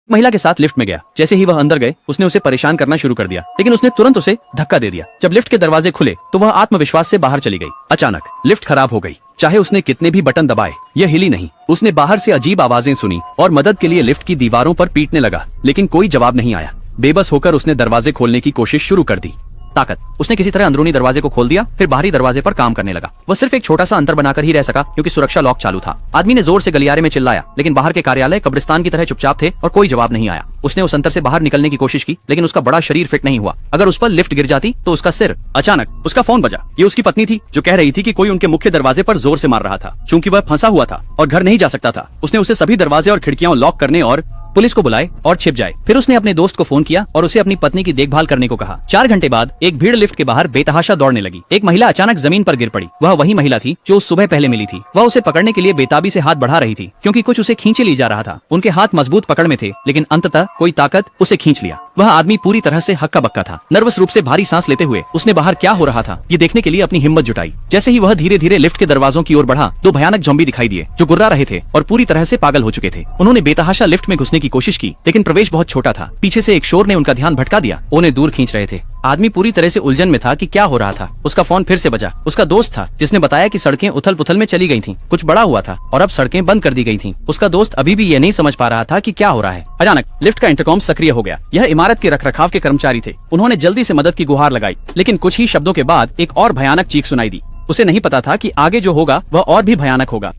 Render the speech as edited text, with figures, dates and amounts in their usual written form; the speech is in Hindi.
महिला के साथ लिफ्ट में गया। जैसे ही वह अंदर गए उसने उसे परेशान करना शुरू कर दिया, लेकिन उसने तुरंत उसे धक्का दे दिया। जब लिफ्ट के दरवाजे खुले तो वह आत्मविश्वास से बाहर चली गई। अचानक लिफ्ट खराब हो गई। चाहे उसने कितने भी बटन दबाए यह हिली नहीं। उसने बाहर से अजीब आवाजें सुनी और मदद के लिए लिफ्ट की दीवारों पर पीटने लगा, लेकिन कोई जवाब नहीं आया। बेबस होकर उसने दरवाजे खोलने की कोशिश शुरू कर दी। ताकत, उसने किसी तरह अंदरूनी दरवाजे को खोल दिया, फिर बाहरी दरवाजे पर काम करने लगा। वह सिर्फ एक छोटा सा अंतर बनाकर ही रह सका क्योंकि सुरक्षा लॉक चालू था। आदमी ने जोर से गलियारे में चिल्लाया, लेकिन बाहर के कार्यालय कब्रिस्तान की तरह चुपचाप थे और कोई जवाब नहीं आया। उसने उस अंतर से बाहर निकलने की कोशिश की, लेकिन उसका बड़ा शरीर फिट नहीं हुआ। अगर उस पर लिफ्ट गिर जाती तो उसका सिर। अचानक उसका फोन बजा। ये उसकी पत्नी थी जो कह रही थी कि कोई उनके मुख्य दरवाजे पर जोर से मार रहा था। चूंकि वह फंसा हुआ था और घर नहीं जा सकता था, उसने उसे सभी दरवाजे और खिड़कियां लॉक करने और पुलिस को बुलाए और छिप जाए। फिर उसने अपने दोस्त को फोन किया और उसे अपनी पत्नी की देखभाल करने को कहा। 4 घंटे बाद एक भीड़ लिफ्ट के बाहर बेतहाशा दौड़ने लगी। एक महिला अचानक जमीन पर गिर पड़ी। वह वही महिला थी जो उस सुबह पहले मिली थी। वह उसे पकड़ने के लिए बेताबी से हाथ बढ़ा रही थी क्योंकि कुछ उसे खींचे ले जा रहा था। उनके हाथ मजबूत पकड़ में थे, लेकिन अंततः कोई ताकत उसे खींच लिया। वह आदमी पूरी तरह से हक्का बक्का था। नर्वस रूप से भारी सांस लेते हुए उसने बाहर क्या हो रहा था ये देखने के लिए अपनी हिम्मत जुटाई। जैसे ही वह धीरे धीरे लिफ्ट के दरवाजों की ओर बढ़ा, 2 भयानक ज़ॉम्बी दिखाई दिए जो गुर्रा रहे थे और पूरी तरह से पागल हो चुके थे। उन्होंने बेतहाशा लिफ्ट में घुसने की कोशिश की, लेकिन प्रवेश बहुत छोटा था। पीछे से एक शोर ने उनका ध्यान भटका दिया। उन्हें दूर खींच रहे थे। आदमी पूरी तरह से उलझन में था कि क्या हो रहा था। उसका फोन फिर से बजा। उसका दोस्त था जिसने बताया कि सड़कें उथल पुथल में चली गई थीं। कुछ बड़ा हुआ था और अब सड़कें बंद कर दी गई थीं। उसका दोस्त अभी भी ये नहीं समझ पा रहा था कि क्या हो रहा है। अचानक लिफ्ट का इंटरकॉम सक्रिय हो गया। यह इमारत के रखरखाव के कर्मचारी थे। उन्होंने जल्दी से मदद की गुहार लगाई, लेकिन कुछ ही शब्दों के बाद एक और भयानक चीख सुनाई दी। उसे नहीं पता था कि आगे जो होगा वह और भी भयानक होगा।